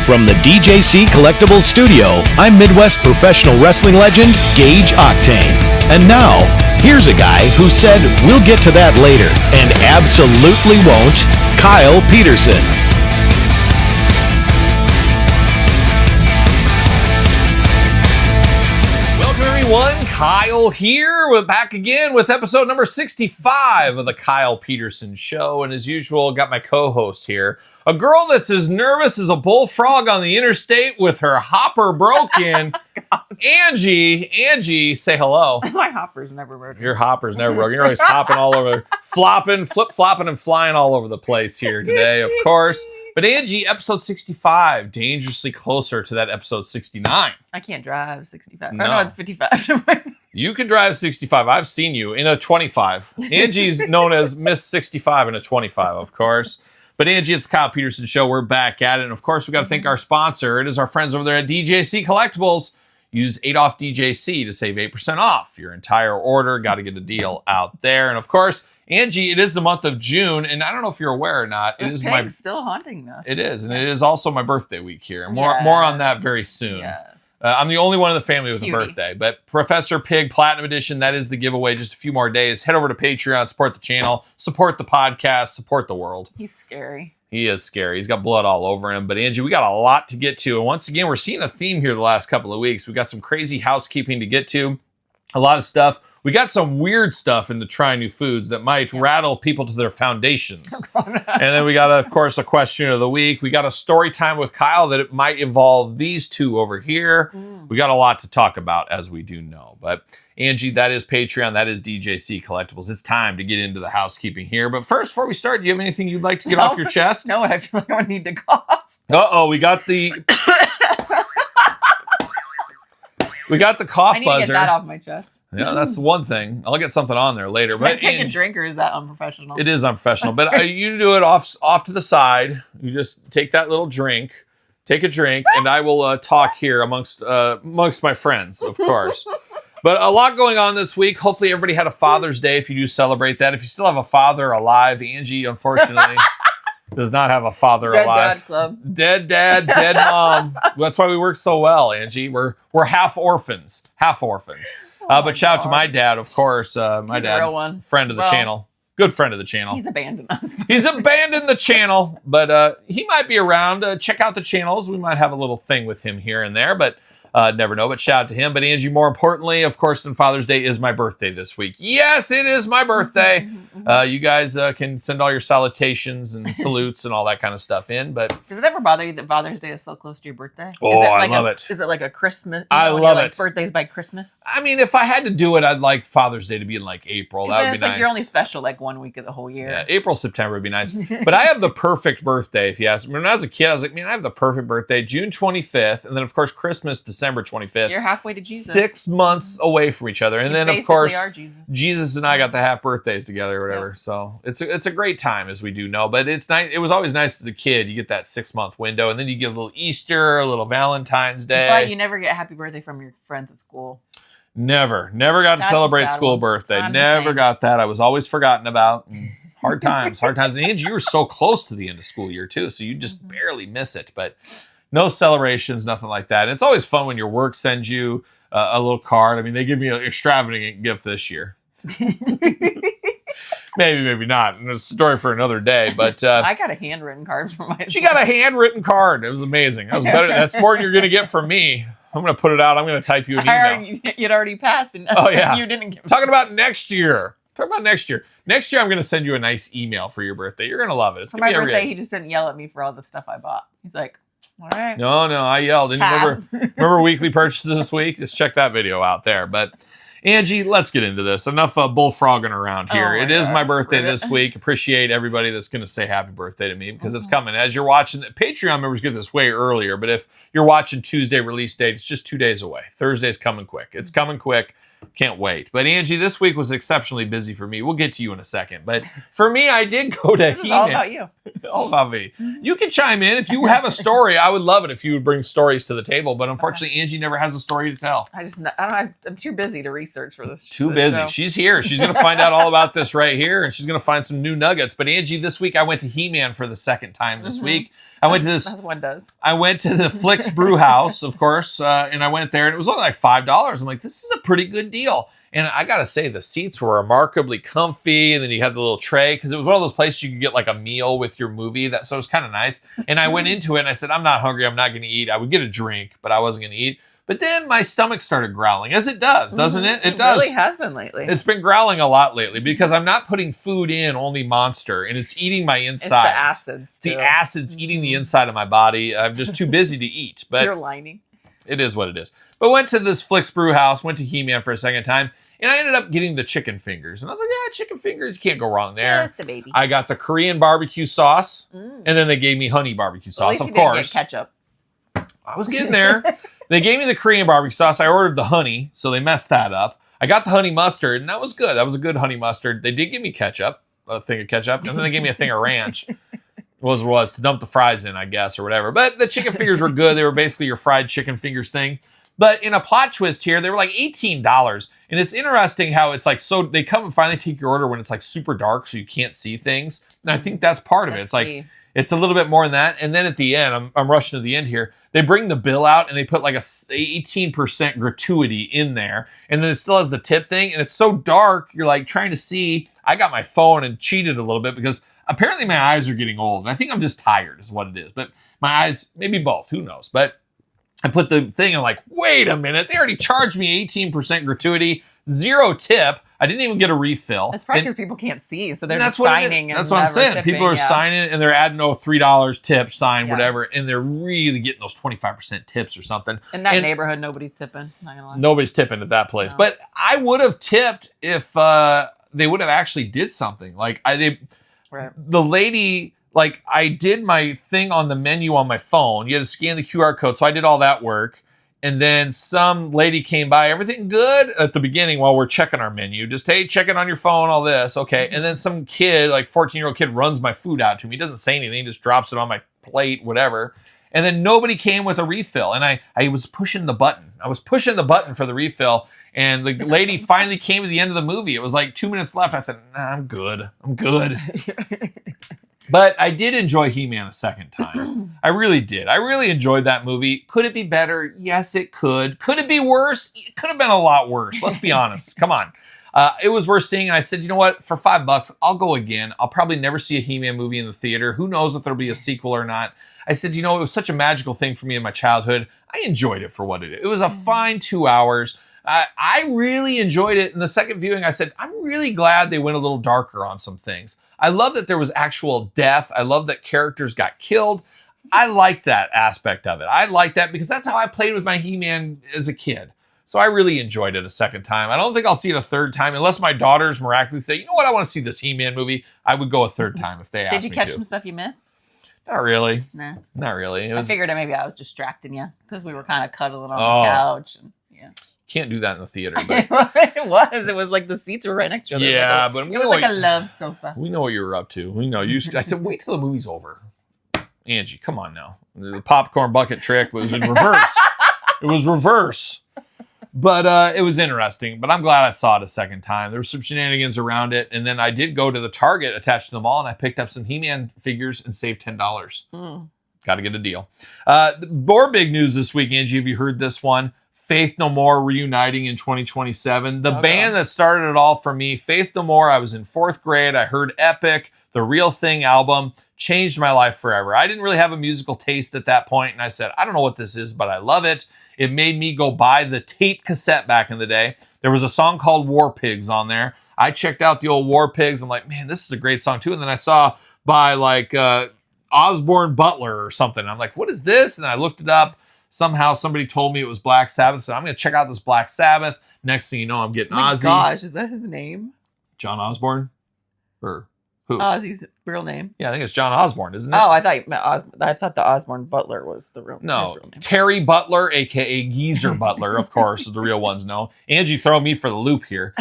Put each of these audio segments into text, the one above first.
From the DJC Collectibles Studio, I'm Midwest professional wrestling legend Gage Octane. And now, here's a guy who said we'll get to that later, and absolutely won't, Kyle Peterson. Welcome everyone, Kyle here. We're back again with episode number 65 of the Kyle Peterson Show. And as usual, got my co-host here. A girl that's as nervous as a bullfrog on the interstate with her hopper broken. Angie. Angie, say hello. My hopper's never broken. Your hopper's never broken. You're always hopping all over, flopping, flip-flopping, and flying all over the place here today, of course. But Angie, episode 65, dangerously closer to that episode 69. I can't drive 65. No. Oh, no, it's 55. You can drive 65. I've seen you in a 25. Angie's known as Miss 65 in a 25, of course. But Angie, it's the Kyle Peterson Show. We're back at it. And of course, we got to thank our sponsor. It is our friends over there at DJC Collectibles. Use 8OFF DJC to save 8% off your entire order. Got to get a deal out there. And of course, Angie, it is the month of June. And I don't know if you're aware or not. It's still haunting us. It is. And it is also my birthday week here. And more on that very soon. Yes. I'm the only one in the family with Cutie. a birthday, but Professor Pig Platinum Edition, that is the giveaway. Just a few more days. Head over to Patreon, support the channel, support the podcast, support the world. He's scary. He is scary. He's got blood all over him. But Angie, we got a lot to get to. And once again, we're seeing a theme here the last couple of weeks. We got some crazy housekeeping to get to. A lot of stuff. We got some weird stuff into trying new foods that might rattle people to their foundations. And then we got, of course, a question of the week. We got a story time with Kyle that it might involve these two over here. We got a lot to talk about, as we do know. But Angie, that is Patreon. That is DJC Collectibles. It's time to get into the housekeeping here. But first, before we start, do you have anything you'd like to get off your chest? No, I feel like I need to cough. Uh-oh, we got the... We got the cough buzzer. I need to get that off my chest. Yeah, that's one thing. I'll get something on there later. Can I But take a drink, or is that unprofessional? It is unprofessional. But you do it off to the side. You just take that little drink, take a drink, and I will talk here amongst my friends, of course. But a lot going on this week. Hopefully everybody had a Father's Day if you do celebrate that. If you still have a father alive, Angie, unfortunately... does not have a father Dead alive. Dad Club. Dead dad, dead mom. That's why we work so well, Angie. We're half orphans. But shout out to my dad, of course. My He's dad, a real one. friend of the channel. Good friend of the channel. He's abandoned us. He's abandoned the channel, but he might be around. Check out the channels. We might have a little thing with him here and there, but never know. But shout out to him. But Angie, more importantly, of course, than Father's Day is my birthday this week. Yes, it is my birthday. You guys can send all your salutations and salutes and all that kind of stuff in. But does it ever bother you that Father's Day is so close to your birthday? Oh, I love it. Is it like a Christmas? I love it. Birthdays by Christmas? I mean, if I had to do it, I'd like Father's Day to be in like April. That would be nice. Like you're only special like 1 week of the whole year. Yeah, April, September would be nice. But I have the perfect birthday, if you ask me. When I was a kid, I was like, man, I have the perfect birthday. June 25th. And then, of course, Christmas, December 25th. You're halfway to Jesus. 6 months away from each other. And then, of course, Jesus and I got the half birthdays together or whatever. Yeah. So it's a great time, as we do know. But it's nice. It was always nice as a kid. You get that 6 month window. And then you get a little Easter, a little Valentine's Day. But you never get a happy birthday from your friends at school. Never got to celebrate school birthday. Never got that. I was always forgotten about. Hard times. And Angie, you were so close to the end of school year too, so you just barely miss it. But no celebrations, nothing like that. And it's always fun when your work sends you a little card. I mean, they give me an extravagant gift this year. Maybe not. And it's a story for another day. But I got a handwritten card from my. She got a handwritten card. It was amazing. That was better. That's more than you're going to get from me. I'm going to put it out. I'm going to type you an email. You'd already passed. And oh yeah. You didn't give. Talking about next year. Next year, I'm going to send you a nice email for your birthday. You're going to love it. It's for going to my be birthday. He just didn't yell at me for all the stuff I bought. He's like, all right. No, I yelled. And remember weekly purchases this week? Just check that video out there. But Angie, let's get into this. Enough bullfrogging around here. It is my birthday this week. Appreciate everybody that's going to say happy birthday to me because it's coming. As you're watching, Patreon members get this way earlier. But if you're watching Tuesday release date, it's just 2 days away. Thursday's coming quick. It's coming quick. Can't wait. But Angie, this week was exceptionally busy for me. We'll get to you in a second. But for me, I did go to This is all about you. All about me. You can chime in. If you have a story, I would love it if you would bring stories to the table. But unfortunately, Angie never has a story to tell. I'm too busy to research for this. Too this busy. show. She's here. She's going to find out all about this right here. And she's going to find some new nuggets. But Angie, this week I went to He-Man for the second time this week. As one does. I went to the Flicks Brew House, of course, and I went there, and it was only like $5. I'm like, this is a pretty good deal. And I got to say, the seats were remarkably comfy, and then you had the little tray, because it was one of those places you could get like a meal with your movie, so it was kind of nice. And I went into it, and I said, I'm not hungry, I'm not going to eat. I would get a drink, but I wasn't going to eat. But then my stomach started growling, as it does, doesn't it? It does. Really has been lately. It's been growling a lot lately because I'm not putting food in, only Monster, and it's eating my insides. It's the acids, too. The acids eating the inside of my body. I'm just too busy to eat. But you're lining. It is what it is. But went to this Flicks Brew House, went to He-Man for a second time, and I ended up getting the chicken fingers. And I was like, yeah, chicken fingers, you can't go wrong there. Just the baby. I got the Korean barbecue sauce, and then they gave me honey barbecue sauce, of course. Didn't get ketchup. I was getting there. They gave me the Korean barbecue sauce. I ordered the honey, so they messed that up. I got the honey mustard, and that was good. That was a good honey mustard. They did give me ketchup, a thing of ketchup, and then they gave me a thing of ranch. Was to dump the fries in, I guess, or whatever. But the chicken fingers were good. They were basically your fried chicken fingers thing. But in a plot twist here, they were like $18. And it's interesting how it's like, so they come and finally take your order when it's like super dark, so you can't see things. And I think that's part of it. It's like, it's a little bit more than that. And then at the end, I'm rushing to the end here. They bring the bill out and they put like a 18% gratuity in there. And then it still has the tip thing. And it's so dark, you're like trying to see. I got my phone and cheated a little bit because apparently my eyes are getting old. And I think I'm just tired is what it is. But my eyes, maybe both, who knows. But I put the thing and I'm like, wait a minute. They already charged me 18% gratuity, 0 tip. I didn't even get a refill. That's probably because people can't see, so they're just just signing. That's what I'm saying. Tipping, people are signing and they're adding $3 tip, sign, whatever, and they're really getting those 25% tips or something. In that neighborhood, nobody's tipping. Not gonna lie. Nobody's tipping at that place. No. But I would have tipped if they would have actually did something. Like the lady. Like, I did my thing on the menu on my phone. You had to scan the QR code, so I did all that work. And then some lady came by. Everything good at the beginning while we're checking our menu. Just, hey, check it on your phone, all this. Okay. And then some kid, like 14-year-old kid, runs my food out to me. He doesn't say anything. He just drops it on my plate, whatever. And then nobody came with a refill. And I was pushing the button. I was pushing the button for the refill. And the lady finally came to the end of the movie. It was like 2 minutes left. I said, nah, I'm good. I'm good. But I did enjoy He-Man a second time. I really did. I really enjoyed that movie. Could it be better? Yes, it could. Could it be worse? It could have been a lot worse. Let's be honest. Come on. It was worth seeing. And I said, you know what? For $5, I'll go again. I'll probably never see a He-Man movie in the theater. Who knows if there'll be a sequel or not. I said, you know, it was such a magical thing for me in my childhood. I enjoyed it for what it is. It was a fine 2 hours. I really enjoyed it. In the second viewing, I said, I'm really glad they went a little darker on some things. I love that there was actual death. I love that characters got killed. I like that aspect of it. I like that because that's how I played with my He-Man as a kid. So I really enjoyed it a second time. I don't think I'll see it a third time unless my daughters miraculously say, you know what, I want to see this He-Man movie. I would go a third time if they asked me to. Did you catch some stuff you missed? Not really. Nah. Not really. I figured maybe I was distracting you because we were kind of cuddling on the couch. And, yeah. Can't do that in the theater. But it was like the seats were right next to each other. Yeah, but it was like a love sofa. We know what you were up to. We know you. I said, wait till the movie's over. Angie, come on now. The popcorn bucket trick was in reverse. It was reverse. But it was interesting. But I'm glad I saw it a second time. There were some shenanigans around it. And then I did go to the Target attached to the mall, and I picked up some He-Man figures and saved $10. Got to get a deal. More big news this week, Angie. Have you heard this one? Faith No More reuniting in 2027. The band that started it all for me, Faith No More, I was in 4th grade. I heard Epic, the Real Thing album, changed my life forever. I didn't really have a musical taste at that point, and I said, I don't know what this is, but I love it. It made me go buy the tape cassette back in the day. There was a song called War Pigs on there. I checked out the old War Pigs. I'm like, man, this is a great song too. And then I saw by like Osborne Butler or something. I'm like, what is this? And I looked it up. Somehow somebody told me it was Black Sabbath, so I'm going to check out this Black Sabbath. Next thing you know, I'm getting Ozzy. Gosh, is that his name? John Osborne? Or Who? Ozzy's real name. Yeah, I think it's John Osborne, isn't it? Oh, I thought you meant I thought the Osborne Butler was his real No, name. Terry Butler, a.k.a. Geezer Butler, of course, is the real ones. No, Angie, throw me for the loop here.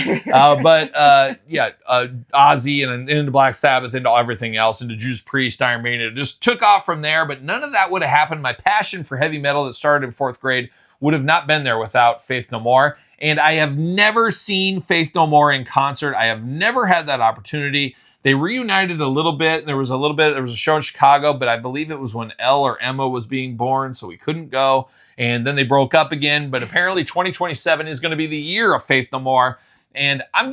Ozzy and into Black Sabbath, into everything else, into Judas Priest, Iron Maiden. It just took off from there, but none of that would have happened. My passion for heavy metal that started in 4th grade would have not been there without Faith No More. And I have never seen Faith No More in concert. I have never had that opportunity. They reunited a little bit. There was a show in Chicago, but I believe it was when Elle or Emma was being born, so we couldn't go. And then they broke up again. But apparently 2027 is going to be the year of Faith No More. And I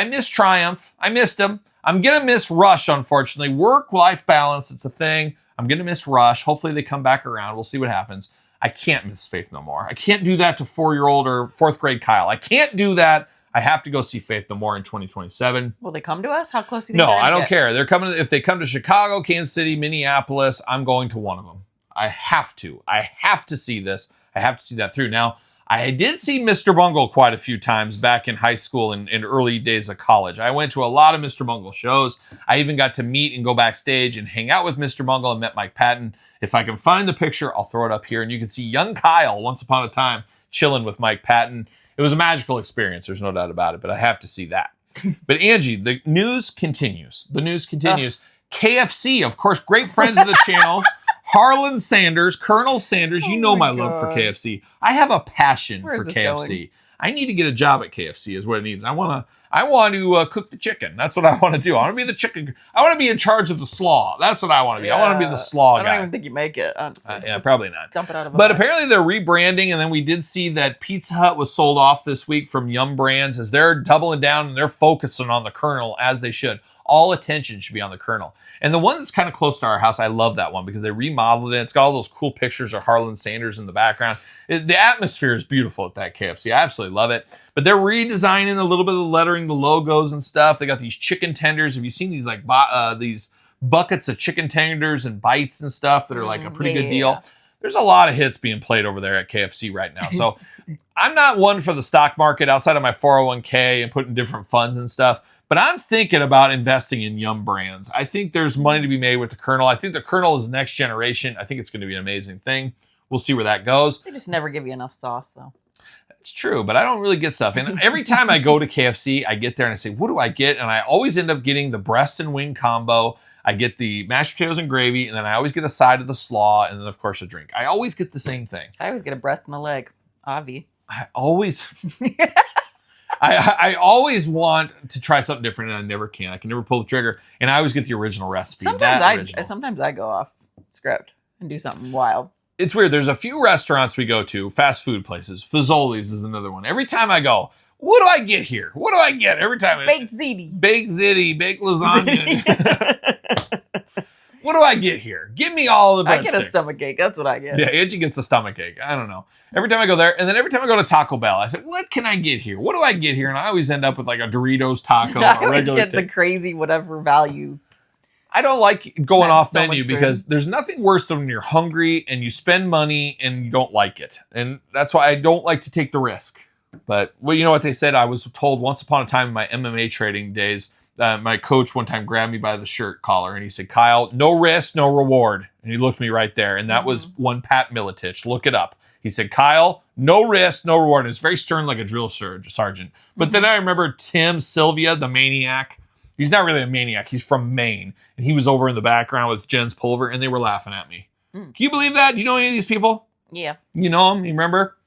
miss Triumph. I missed them. I'm going to miss Rush, unfortunately. Work-life balance, it's a thing. I'm going to miss Rush. Hopefully they come back around. We'll see what happens. I can't miss Faith No More. I can't do that to 4-year-old or 4th grade Kyle. I can't do that. I have to go see Faith No More in 2027. Will they come to us? How close do you think No, they're I gonna don't get? care. They're coming. If they come to Chicago, Kansas City, Minneapolis, I'm going to one of them. I have to. I have to see this. I have to see that through. Now, I did see Mr. Bungle quite a few times back in high school and early days of college. I went to a lot of Mr. Bungle shows. I even got to meet and go backstage and hang out with Mr. Bungle and met Mike Patton. If I can find the picture, I'll throw it up here. And you can see young Kyle, once upon a time, chilling with Mike Patton. It was a magical experience. There's no doubt about it, but I have to see that. But Angie, the news continues. KFC, of course, great friends of the channel. Harlan Sanders, Colonel Sanders, you know my love for KFC. I have a passion for KFC. Going? I need to get a job at KFC is what it needs. I want to cook the chicken. That's what I want to do. I want to be the chicken. I want to be in charge of the slaw. That's what I want to be. Yeah. I want to be the slaw guy. I don't even think you make it, honestly. Yeah, probably not. Dump it out of But apparently they're rebranding, and then we did see that Pizza Hut was sold off this week from Yum Brands as they're doubling down and they're focusing on the Colonel as they should. All attention should be on the Colonel. And the one that's kind of close to our house, I love that one because they remodeled it. It's got all those cool pictures of Harlan Sanders in the background. The atmosphere is beautiful at that KFC. I absolutely love it. But they're redesigning a little bit of the lettering, the logos and stuff. They got these chicken tenders. Have you seen these these buckets of chicken tenders and bites and stuff that are like a pretty good deal? There's a lot of hits being played over there at KFC right now. So I'm not one for the stock market outside of my 401k and putting different funds and stuff. But I'm thinking about investing in Yum Brands. I think there's money to be made with the Colonel. I think the Colonel is next generation. I think it's going to be an amazing thing. We'll see where that goes. They just never give you enough sauce, though. It's true, but I don't really get stuff. And every time I go to KFC, I get there and I say, what do I get? And I always end up getting the breast and wing combo. I get the mashed potatoes and gravy, and then I always get a side of the slaw, and then, of course, a drink. I always get the same thing. I always get a breast and a leg. Avi. I always... I always want to try something different, and I never can. I can never pull the trigger, and I always get the original recipe. Sometimes I go off script and do something wild. It's weird. There's a few restaurants we go to, fast food places. Fazoli's is another one. Every time I go, what do I get here? What do I get every time? Baked ziti. Baked ziti, baked lasagna. What do I get here? Give me all the breadsticks. I get a stomachache. That's what I get. Yeah, Angie gets a stomachache. I don't know. Every time I go there, and then every time I go to Taco Bell, I say, what can I get here? What do I get here? And I always end up with like a Doritos taco. I always get the crazy whatever value. I don't like going off menu because there's nothing worse than when you're hungry and you spend money and you don't like it. And that's why I don't like to take the risk. But well, you know what they said? I was told once upon a time in my MMA trading days, my coach one time grabbed me by the shirt collar and he said, Kyle, no risk, no reward. And he looked me right there. And that was one Pat Miletich. Look it up. He said, Kyle, no risk, no reward. And it's very stern like a drill sergeant. But then I remember Tim Sylvia, the maniac. He's not really a maniac. He's from Maine. And he was over in the background with Jens Pulver, and they were laughing at me. Can you believe that? Do you know any of these people? Yeah. You know them? You remember?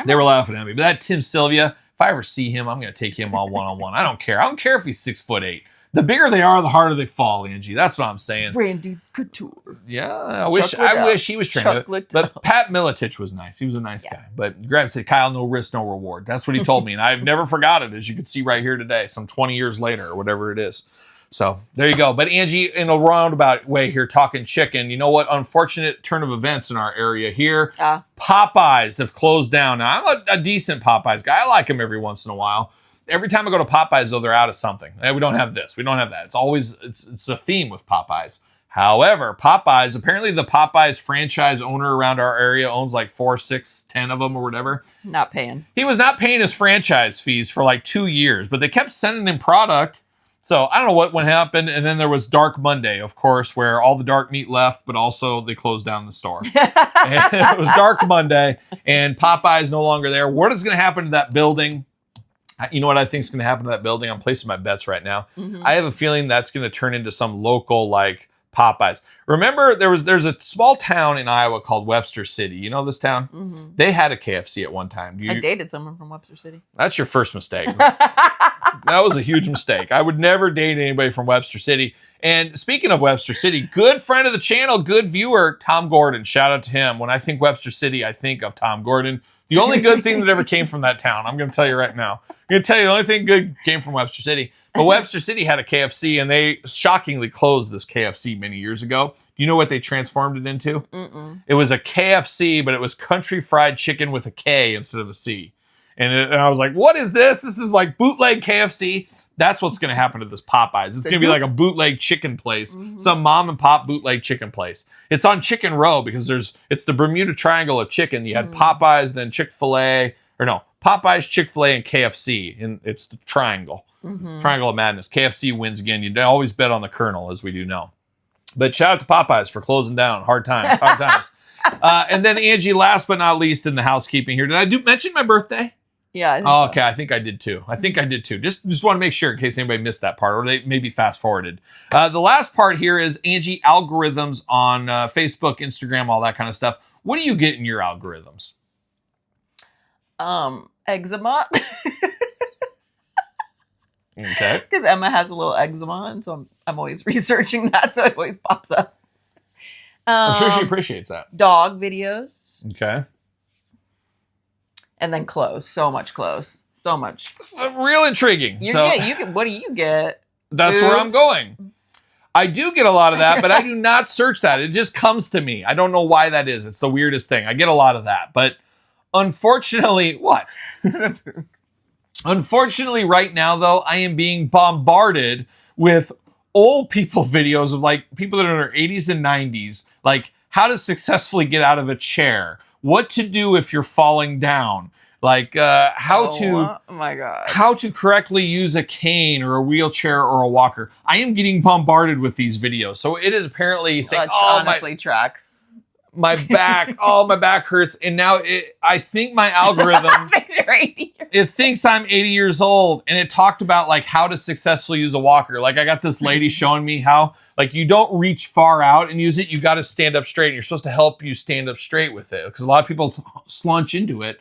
They were laughing at me. But that Tim Sylvia, if I ever see him, I'm going to take him all one-on-one. I don't care. I don't care if he's 6'8". The bigger they are, the harder they fall, Angie. That's what I'm saying. Brandy Couture. Yeah, I wish he was trained. But Pat Miletich was nice. He was a nice guy. But Graham said, Kyle, no risk, no reward. That's what he told me. And I've never forgot it, as you can see right here today, some 20 years later or whatever it is. So there you go. But Angie, in a roundabout way here, talking chicken, you know what? Unfortunate turn of events in our area here. Popeyes have closed down. Now, I'm a decent Popeyes guy. I like them every once in a while. Every time I go to Popeyes, though, they're out of something. We don't have this. We don't have that. It's always, it's a theme with Popeyes. However, Popeyes, apparently the Popeyes franchise owner around our area owns like 4, 6, 10 of them or whatever. Not paying. He was not paying his franchise fees for like 2 years, but they kept sending him product. So I don't know what happened. And then there was Dark Monday, of course, where all the dark meat left, but also they closed down the store. And it was Dark Monday, and Popeye's no longer there. What is going to happen to that building? You know what I think is going to happen to that building? I'm placing my bets right now. Mm-hmm. I have a feeling that's going to turn into some local, like, Popeyes. Remember, there's a small town in Iowa called Webster City. You know this town? Mm-hmm. They had a KFC at one time. I dated someone from Webster City. That's your first mistake. That was a huge mistake. I would never date anybody from Webster City. And speaking of Webster City, good friend of the channel, good viewer, Tom Gordon. Shout out to him. When I think Webster City, I think of Tom Gordon. The only good thing that ever came from that town, I'm going to tell you right now. I'm going to tell you the only thing good came from Webster City. But Webster City had a KFC, and they shockingly closed this KFC many years ago. Do you know what they transformed it into? Mm-mm. It was a KFC, but it was country fried chicken with a K instead of a C. And I was like, what is this? This is like bootleg KFC. That's what's going to happen to this Popeyes. It's going to be like a bootleg chicken place, some mom and pop bootleg chicken place. It's on Chicken Row because it's the Bermuda Triangle of chicken. You had Popeyes, then Chick-fil-A, or no, Popeyes, Chick-fil-A, and KFC. And it's the triangle. Triangle of Madness. KFC wins again. You always bet on the Colonel, as we do know. But shout out to Popeyes for closing down. Hard times. And then Angie, last but not least in the housekeeping here. Did I mention my birthday? Yeah. Okay, I think I did too. Just want to make sure in case anybody missed that part or they maybe fast forwarded. The last part here is Angie algorithms on Facebook, Instagram, all that kind of stuff. What do you get in your algorithms? Eczema. Okay. Because Emma has a little eczema, and so I'm always researching that, so it always pops up. I'm sure she appreciates that. Dog videos. Okay. And then clothes. So much clothes. So much. It's real intriguing. What do you get? That's where I'm going. I do get a lot of that, but I do not search that. It just comes to me. I don't know why that is. It's the weirdest thing. I get a lot of that. But unfortunately, what? Unfortunately, right now, though, I am being bombarded with old people videos of like people that are in their 80s and 90s, like how to successfully get out of a chair, what to do if you're falling down, like how to correctly use a cane or a wheelchair or a walker. I am getting bombarded with these videos. So it is apparently saying, honestly tracks. My back, my back hurts. And now I think my algorithm, it thinks I'm 80 years old. And it talked about like how to successfully use a walker. Like I got this lady showing me how, like you don't reach far out and use it. You got to stand up straight. And you're supposed to help you stand up straight with it. Because a lot of people slunch into it.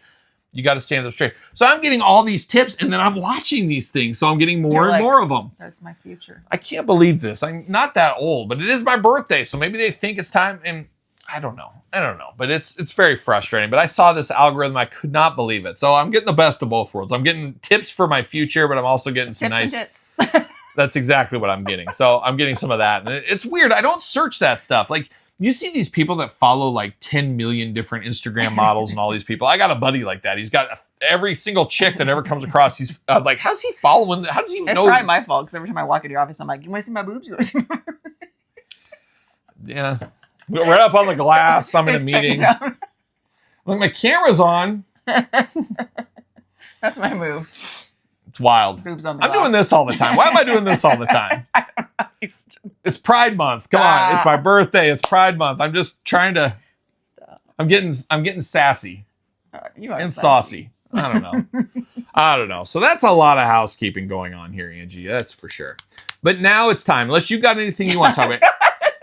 You got to stand up straight. So I'm getting all these tips and then I'm watching these things. So I'm getting more and more of them. There's my future. I can't believe this. I'm not that old, but it is my birthday. So maybe they think it's time. And I don't know, but it's very frustrating. But I saw this algorithm, I could not believe it. So I'm getting the best of both worlds. I'm getting tips for my future, but I'm also getting some nice. That's exactly what I'm getting. So I'm getting some of that, and it's weird. I don't search that stuff. Like you see these people that follow like 10 million different Instagram models and all these people. I got a buddy like that. He's got every single chick that ever comes across. He's like, how's he following? How does he know? It's probably my fault because every time I walk into your office, I'm like, you want to see my boobs? You want to see my boobs? Yeah. We're up on the glass. I'm in a meeting. Like my camera's on. That's my move. It's wild. Boobs on the I'm doing this all the time. Why am I doing this all the time? It's Pride Month. Come on. It's my birthday. It's Pride Month. I'm just trying to. Stop. I'm getting sassy. You are and saucy. I don't know. So that's a lot of housekeeping going on here, Angie. That's for sure. But now it's time. Unless you got anything you want to talk about.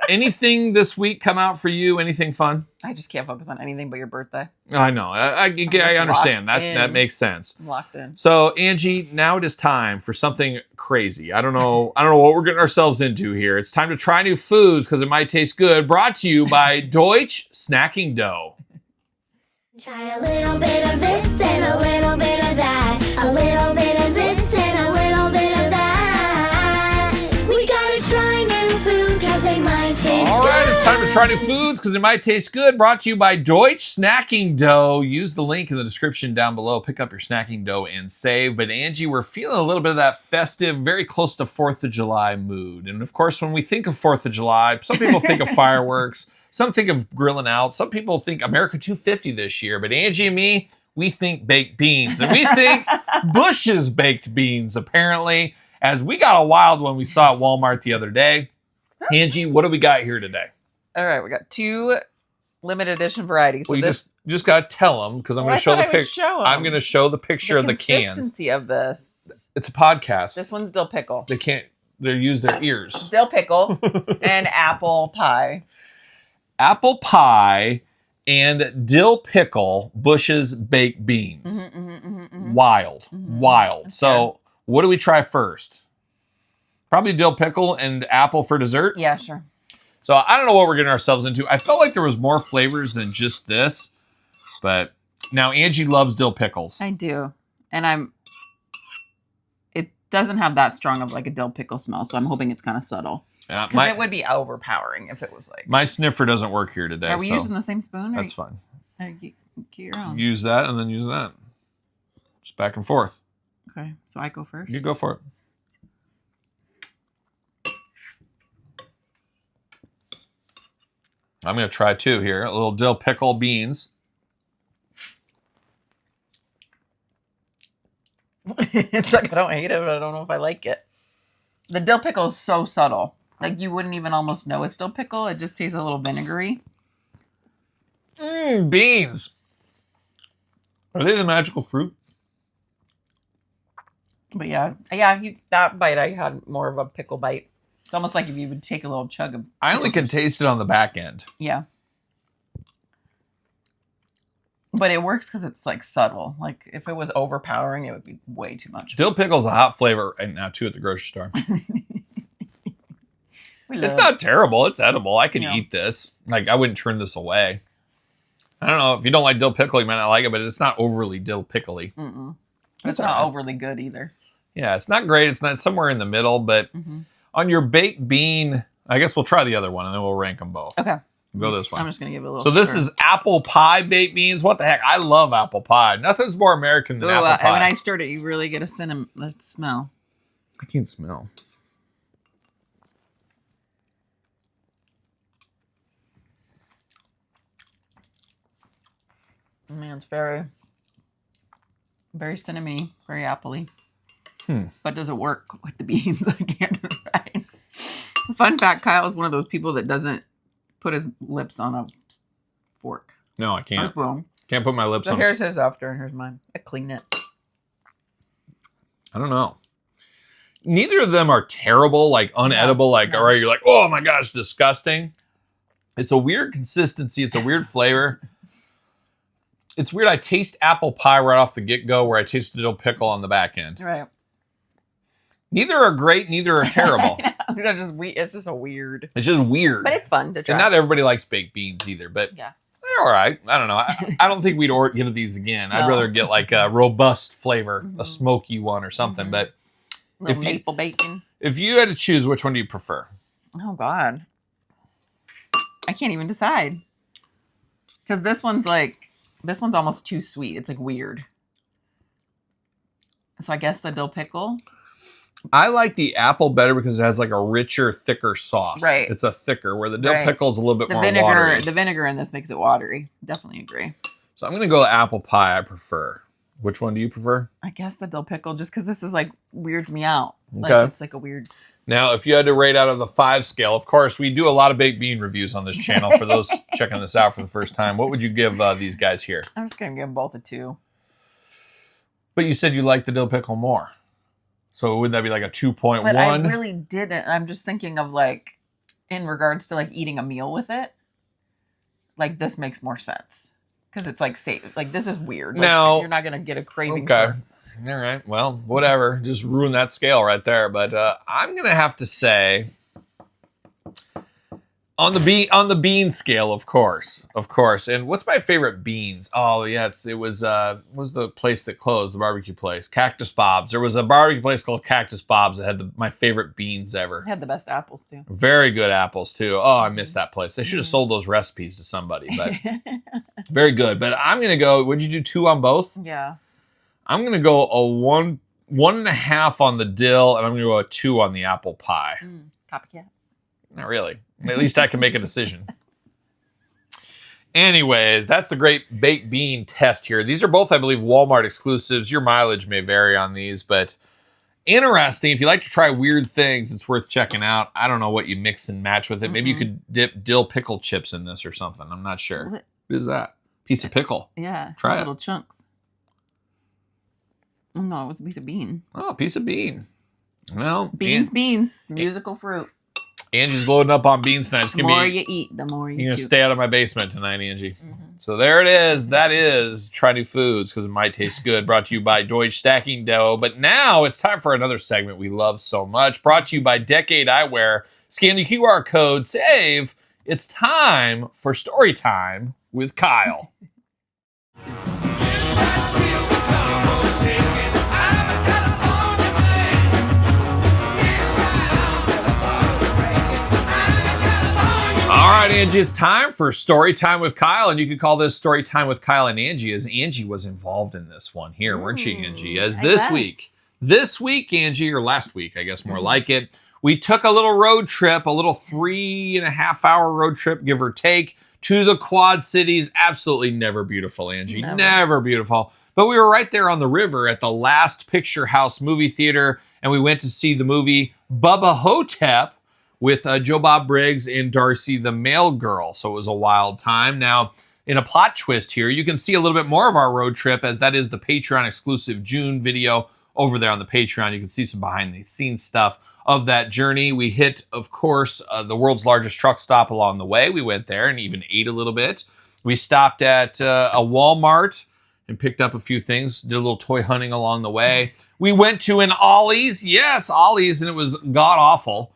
Anything this week come out for you? Anything fun? I just can't focus on anything but your birthday. I know. I understand. That makes sense. I'm locked in. So, Angie, now it is time for something crazy. I don't know what we're getting ourselves into here. It's time to try new foods because it might taste good. Brought to you by Deutsch Snacking Dough. Try a little bit of this and a little bit of that. A little bit of this and a little bit of that. We gotta try new food because they might taste good. All right, it's time to try new foods because it might taste good. Brought to you by Deutsch Snacking Dough. Use the link in the description down below. Pick up your snacking dough and save. But Angie, we're feeling a little bit of that festive, very close to 4th of July mood. And of course, when we think of 4th of July, some people think of fireworks. Some think of grilling out. Some people think America 250 this year. But Angie and me, we think baked beans. And we think Bush's baked beans, apparently. as we got a wild one we saw at Walmart the other day. Angie, what do we got here today? All right, we got 2 limited edition varieties. So Well, you just gotta tell them because I'm going to show the picture. I'm going to show the picture of the cans. Consistency of this. It's a podcast. This one's dill pickle. They use their ears. Dill pickle and apple pie. Apple pie and dill pickle Bush's baked beans. Wild. That's So what do we try first? Probably dill pickle and apple for dessert. Yeah, sure. So I don't know what we're getting ourselves into. I felt like there was more flavors than just this. But now Angie loves dill pickles. I do. And it doesn't have that strong of like a dill pickle smell, so I'm hoping it's kind of subtle. Because it would be overpowering if it was like... My sniffer doesn't work here today. Are we using the same spoon? That's fine. Get your own. Use that and then use that. Just back and forth. Okay, so I go first? You go for it. I'm going to try 2 here. A little dill pickle beans. It's like I don't hate it, but I don't know if I like it. The dill pickle is so subtle. Like you wouldn't even almost know it's dill pickle. It just tastes a little vinegary. Beans. Are they the magical fruit? But yeah, that bite I had more of a pickle bite. It's almost like if you would take a little chug of... I only can taste it on the back end. Yeah. But it works because it's like subtle. Like if it was overpowering, it would be way too much. Dill pickle's a hot flavor right now too at the grocery store. It's not terrible. It's edible. I can eat this. Like I wouldn't turn this away. I don't know if you don't like dill pickle, you might not like it, but it's not overly dill pickly. It's not overly good either. Yeah, it's not great. It's not somewhere in the middle, but on your baked bean, I guess we'll try the other one and then we'll rank them both. Okay. We'll go this one. I'm just going to give it a little So this is apple pie baked beans. What the heck? I love apple pie. Nothing's more American than apple pie. When I stirred it, you really get a cinnamon smell. I can't smell. Man, it's very, very cinnamony, very appley. But does it work with the beans? I can't decide. Fun fact, Kyle is one of those people that doesn't put his lips on a fork. No, I can't. Well, Can't put my lips so on. here's his after, and here's mine. I clean it. I don't know. Neither of them are terrible, like unedible, or you're like, oh my gosh, disgusting. It's a weird consistency. It's a weird flavor. It's weird. I taste apple pie right off the get-go where I taste the dill pickle on the back end. Right. Neither are great. Neither are terrible. They're just it's just a weird. It's just weird. But it's fun to try. And not everybody likes baked beans either, but yeah. they're all right. I don't know. I don't think we'd get these again. I'd rather get like a robust flavor, a smoky one or something. But maple bacon. If you had to choose, which one do you prefer? Oh, God. I can't even decide. Because this one's almost too sweet. It's like weird. So I guess the dill pickle. I like the apple better because it has like a richer, thicker sauce. Right. It's a thicker, where the dill pickle is a little bit more vinegar, watery. The vinegar in this makes it watery. Definitely agree. So I'm going to go apple pie. I prefer. Which one do you prefer? I guess the dill pickle, just because this is like weirds me out. Okay. Like it's like a weird. Now, if you had to rate out of the 5 scale, of course, we do a lot of baked bean reviews on this channel for those checking this out for the first time. What would you give these guys here? I'm just going to give them both a 2. But you said you liked the dill pickle more. So would that be like a 2.1? But I really didn't. I'm just thinking of like, in regards to like eating a meal with it, like this makes more sense. Because it's like safe. Like this is weird. Like, now, you're not going to get a craving. Okay. All right. Well, whatever. Just ruin that scale right there. But I'm going to have to say on the bean scale, of course. And what's my favorite beans? Oh, yeah, it was the place that closed, the barbecue place, Cactus Bob's. There was a barbecue place called Cactus Bob's that had my favorite beans ever. It had the best apples too. Very good apples too. Oh, I miss that place. They should have sold those recipes to somebody, but very good. But I'm going to go, would you do 2 on both? Yeah. I'm going to go a 1.5 on the dill, and I'm going to go a 2 on the apple pie. Copycat. Not really. At least I can make a decision. Anyways, that's the great baked bean test here. These are both, I believe, Walmart exclusives. Your mileage may vary on these, but Interesting. If you like to try weird things, it's worth checking out. I don't know what you mix and match with it. Maybe you could dip dill pickle chips in this or something. I'm not sure. What is that? Piece of pickle. Yeah. Try it. Little chunks. Oh, no, it was a piece of bean. Oh, a piece of bean. Well, beans. Musical fruit. Angie's loading up on beans tonight. It's The gonna more be, you eat, the more you you're gonna chew. stay out of my basement tonight, Angie. So there it is. That is Try New Foods because it might taste good. Brought to you by Deutsch Stacking Dough. But now it's time for another segment we love so much. Brought to you by Decade Eyewear. Scan the QR code. Save. It's time for Story Time with Kyle. All right, Angie, it's time for Story Time with Kyle, and you could call this Story Time with Kyle and Angie, as Angie was involved in this one here, weren't she, Angie? As this week, Angie, or last week, I guess more like it, we took a little road trip, a little 3.5 hour road trip, give or take, to the Quad Cities. Absolutely never beautiful, Angie. Never beautiful. But we were right there on the river at the Last Picture House movie theater, and we went to see the movie Bubba Hotep with Joe Bob Briggs and Darcy the Mail Girl. So it was a wild time. Now, in a plot twist here, you can see a little bit more of our road trip, as that is the Patreon exclusive June video over there on the Patreon. You can see some behind the scenes stuff of that journey. We hit, of course, the world's largest truck stop along the way. We went there and even ate a little bit. We stopped at a Walmart and picked up a few things, did a little toy hunting along the way. We went to an Ollie's. Yes, Ollie's, and it was god-awful.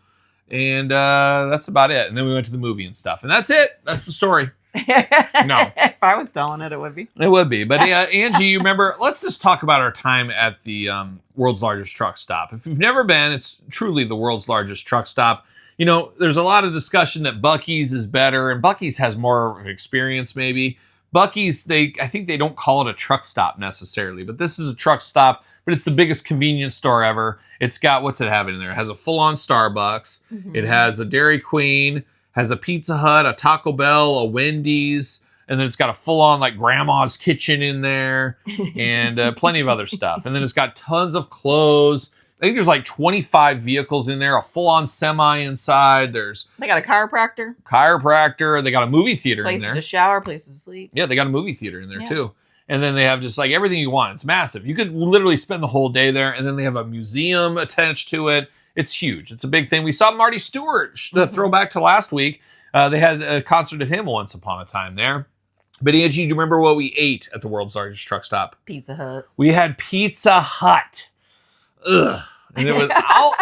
And that's about it. And then we went to the movie and stuff. And that's it. That's the story. No. If I was telling it, it would be. It would be. But Angie, you remember, let's just talk about our time at the world's largest truck stop. If you've never been, it's truly the world's largest truck stop. You know, there's a lot of discussion that Buc-ee's is better, and Buc-ee's has more experience maybe. Buc-ee's, I think they don't call it a truck stop necessarily, but this is a truck stop, but it's the biggest convenience store ever. It's got, what's it have in there? It has a full-on Starbucks. It has a Dairy Queen, has a Pizza Hut, a Taco Bell, a Wendy's, and then it's got a full-on like grandma's kitchen in there and plenty of other stuff. And then it's got tons of clothes. I think there's like 25 vehicles in there, a full-on semi inside. They got a chiropractor. They got a movie theater in there. Places to shower, places to sleep. Yeah, they got a movie theater in there too. And then they have just like everything you want. It's massive. You could literally spend the whole day there. And then they have a museum attached to it. It's huge. It's a big thing. We saw Marty Stewart, the throwback to last week. They had a concert of him once upon a time there. But Angie, do you remember what we ate at the world's largest truck stop? Pizza Hut. We had Pizza Hut. Ugh. And it was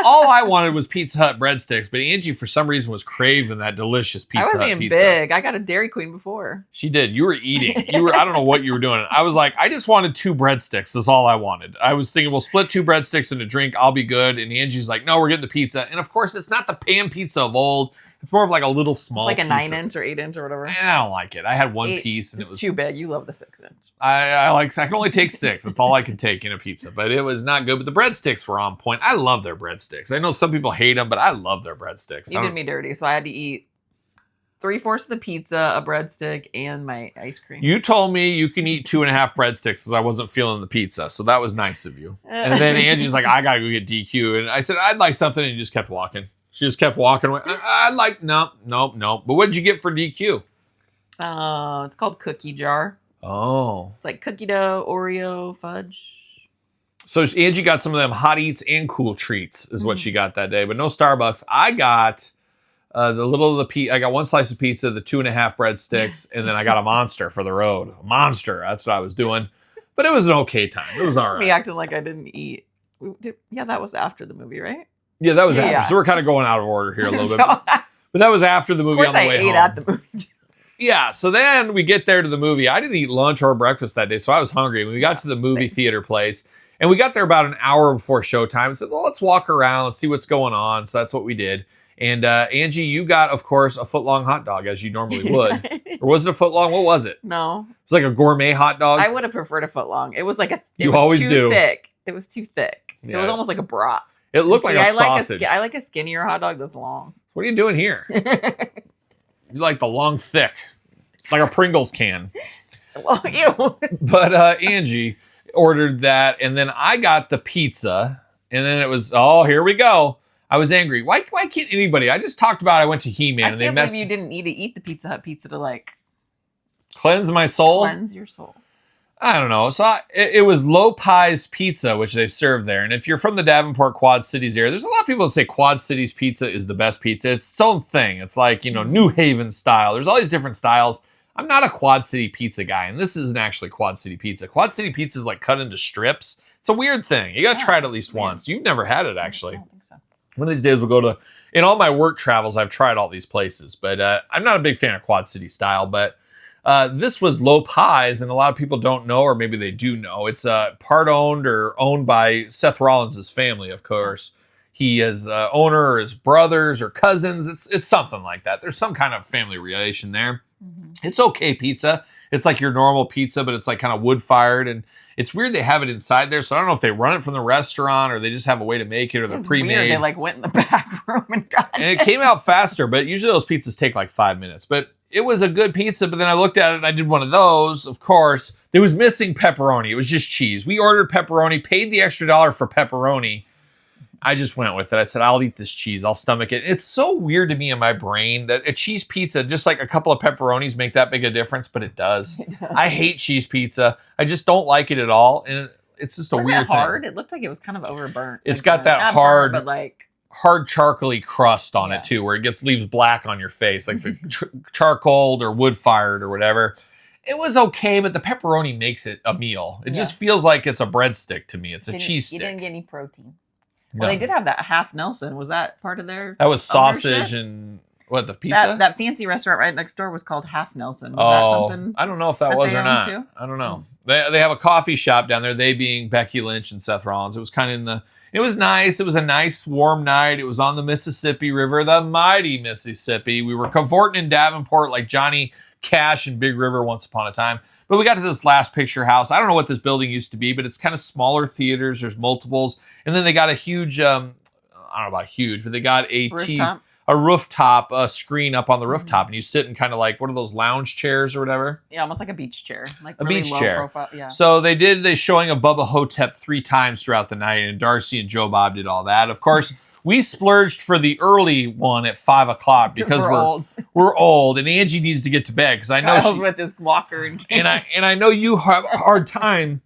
all I wanted was Pizza Hut breadsticks, but Angie for some reason was craving that delicious Pizza Hut pizza. I was being big. I got a Dairy Queen before. She did. You were eating. I don't know what you were doing. I was like, I just wanted 2 breadsticks. That's all I wanted. I was thinking, we'll split 2 breadsticks and a drink. I'll be good. And Angie's like, no, we're getting the pizza. And of course, it's not the pan pizza of old. It's more of like a little small it's like a pizza. 9-inch or 8-inch or whatever. And I don't like it. I had 1 piece. And it was too big. You love the 6-inch. I can only take 6. That's all I can take in a pizza. But it was not good. But the breadsticks were on point. I love their breadsticks. I know some people hate them, but I love their breadsticks. You did me dirty, so I had to eat 3/4 of the pizza, a breadstick, and my ice cream. You told me you can eat 2.5 breadsticks because I wasn't feeling the pizza. So that was nice of you. And then Angie's like, I got to go get DQ. And I said, I'd like something. And you just kept walking. She just kept walking away. I'd like, no. But what did you get for DQ? It's called Cookie Jar. Oh. It's like cookie dough, Oreo, fudge. So Angie got some of them hot eats and cool treats is what she got that day. But no Starbucks. I got I got 1 slice of pizza, the 2.5 breadsticks, and then I got a Monster for the road. A Monster. That's what I was doing. But it was an okay time. It was all right. Me acting like I didn't eat. Yeah, that was after the movie, right? Yeah, that was after. Yeah. So we're kind of going out of order here a little bit. But that was after the movie on the way home. Of course I ate at the movie. Yeah, so then we get there to the movie. I didn't eat lunch or breakfast that day, so I was hungry. When we got to the movie theater place, and we got there about an hour before showtime, and said, well, let's walk around, let's see what's going on. So that's what we did. And Angie, you got, of course, a foot-long hot dog, as you normally would. Or was it a foot-long? What was it? No. It was like a gourmet hot dog? I would have preferred a foot-long. It was like You always do. Thick. It was too thick. Yeah. It was almost like a brat. It looked like a sausage. I like a skinnier hot dog that's long. So what are you doing here? You like the long, thick. Like a Pringles can. Well, ew. But Angie ordered that, and then I got the pizza, And then it was, oh, here we go. I was angry. Why can't anybody? I just talked about I went to He-Man and they messed. I can't believe you didn't need to eat the Pizza Hut pizza to like cleanse my soul. Cleanse your soul. I don't know. So it was Low Pies Pizza, which they serve there. And if you're from the Davenport Quad Cities area, there's a lot of people that say Quad Cities pizza is the best pizza. It's its own thing. It's like, New Haven style. There's all these different styles. I'm not a Quad City pizza guy, and this isn't actually Quad City pizza. Quad City pizza is like cut into strips. It's a weird thing. You got to try it at least once. You've never had it, actually. I don't think so. One of these days we'll go to, in all my work travels, I've tried all these places, but I'm not a big fan of Quad City style, but this was Low Pies, and a lot of people don't know, or maybe they do know. It's part owned or owned by Seth Rollins' family, of course. He is owner or his brothers or cousins. It's something like that. There's some kind of family relation there. Mm-hmm. It's okay pizza. It's like your normal pizza, but it's like kind of wood-fired, and it's weird they have it inside there, so I don't know if they run it from the restaurant or they just have a way to make it or they're pre-made. Weird. They like went in the back room and got it. And it came out faster, but usually those pizzas take like 5 minutes. But it was a good pizza, but then I looked at it and I did one of those, of course. It was missing pepperoni. It was just cheese. We ordered pepperoni, paid the extra $1 for pepperoni. I just went with it. I said, I'll eat this cheese. I'll stomach it. It's so weird to me in my brain that a cheese pizza, just like a couple of pepperonis make that big a difference, but it does. I hate cheese pizza. I just don't like it at all. And it's just a weird hard? thing. It looked like it was kind of overburnt. It's got that hard, but like hard charcoaly crust on it too, where it leaves black on your face, like the charcoal or wood fired or whatever. It was okay, but the pepperoni makes it a meal. It just feels like it's a breadstick to me. It's a cheese stick. You didn't get any protein. No. Well, they did have that half Nelson. Was that part of their That was sausage ownership? And what, the pizza? That fancy restaurant right next door was called Half Nelson. Was that something? I don't know if that was they or own not. too? I don't know. They have a coffee shop down there, they being Becky Lynch and Seth Rollins. It was kind of it was nice. It was a nice warm night. It was on the Mississippi River, the mighty Mississippi. We were cavorting in Davenport like Johnny Cash and Big River once upon a time. But we got to this last picture house. I don't know what this building used to be, but it's kind of smaller theaters. There's multiples. And then they got a huge, I don't know about huge, but they got a rooftop screen up on the rooftop. And you sit in kind of like, what are those, lounge chairs or whatever? Yeah, almost like a beach chair. Like a really beach low chair. Profile. Yeah. So they showing of Bubba Hotep 3 times throughout the night. And Darcy and Joe Bob did all that. Of course, we splurged for the early one at 5 o'clock because we're old, and Angie needs to get to bed because I know Kyle's with his walker and I know you have a hard time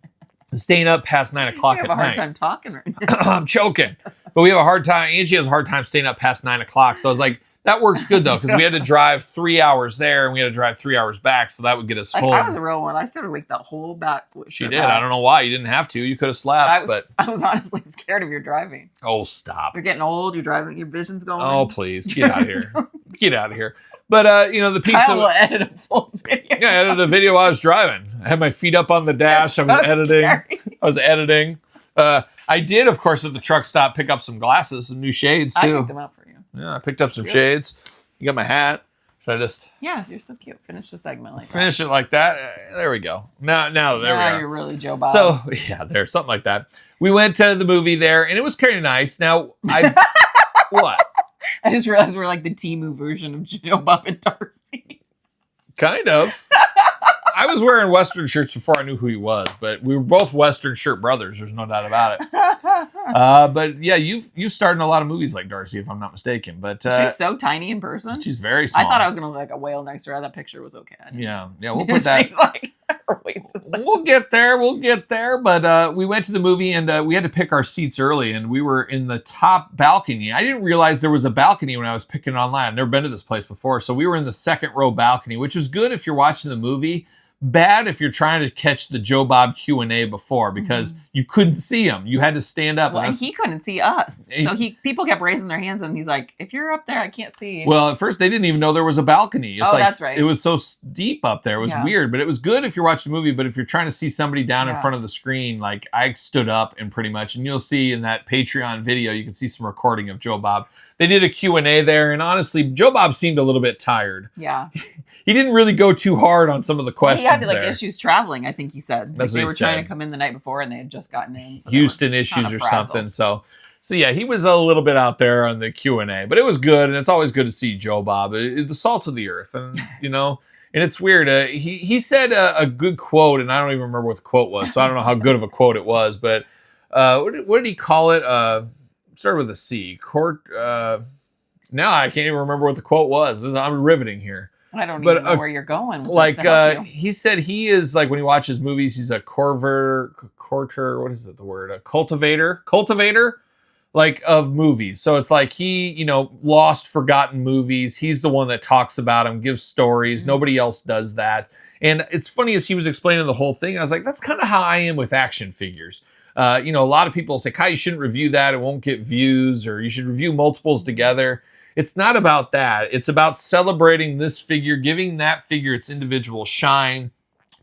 staying up past 9 o'clock at night. I have a hard time talking right now. I'm choking, but we have a hard time. Angie has a hard time staying up past 9 o'clock, so I was like, that works good though because we had to drive 3 hours there and we had to drive 3 hours back, so that would get us full. I was a real one. I started awake that whole back. She did. I don't know why you didn't have to. You could have slept, but I was honestly scared of your driving. Oh, stop! You're getting old. You're driving. Your vision's going. Oh, please get out of here. Get out of here. But the pizza. I will edit a full video. Yeah, I edited a video while I was driving. I had my feet up on the dash. I was editing. Scary. I was editing. I did, of course, at the truck stop pick up some glasses, some new shades too. I picked them up for you. Yeah, I picked up some shades. You got my hat. Should I just? Yeah, you're so cute. Finish the segment like that. Finish it like that. There we go. Now there we are. You're really Joe Bob. So yeah, there's something like that. We went to the movie there, and it was kind of nice. Now what? I just realized we're like the Temu version of Joe Bob and Darcy. Kind of. I was wearing Western shirts before I knew who he was, but we were both Western shirt brothers. There's no doubt about it. But yeah, you've starred in a lot of movies like Darcy, if I'm not mistaken. But she's so tiny in person. She's very small. I thought I was gonna look like a whale next to her. That picture was okay. Yeah, we'll put that. She's like, her waist is like, We'll get there. But we went to the movie and we had to pick our seats early, and we were in the top balcony. I didn't realize there was a balcony when I was picking it online. I've never been to this place before, so we were in the second row balcony, which is good if you're watching the movie. Bad if you're trying to catch the Joe Bob Q&A before because you couldn't see him. You had to stand up. Well, and he couldn't see us. So people kept raising their hands and he's like, if you're up there, I can't see you. Well, at first they didn't even know there was a balcony. It's like, that's right. It was so deep up there. It was weird, but it was good if you're watching a movie. But if you're trying to see somebody down in front of the screen, like I stood up and pretty much, and you'll see in that Patreon video, you can see some recording of Joe Bob. They did a Q&A there, and honestly, Joe Bob seemed a little bit tired. Yeah. He didn't really go too hard on some of the questions. He had issues traveling, I think he said. That's they what were trying to come in the night before and they had just gotten in. So Houston issues or something. So yeah, he was a little bit out there on the Q&A, but it was good, and it's always good to see Joe Bob. The salt of the earth, and and it's weird. He said a good quote, and I don't even remember what the quote was, so I don't know how good of a quote it was, but what did he call it? Started with a C. Now I can't even remember what the quote was. I'm riveting here. I don't even know where you're going with like this to help you. he said he is like, when he watches movies, he's a what is it, the word, a cultivator like of movies. So it's like he, lost, forgotten movies. He's the one that talks about them, gives stories. Nobody else does that. And it's funny, as he was explaining the whole thing, I was like, that's kind of how I am with action figures. A lot of people say, Kai, you shouldn't review that, it won't get views, or you should review multiples together. It's not about that. It's about celebrating this figure, giving that figure its individual shine,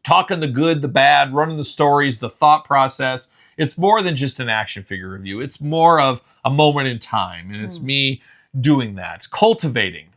talking the good, the bad, running the stories, the thought process. It's more than just an action figure review. It's more of a moment in time. And it's me doing that, cultivating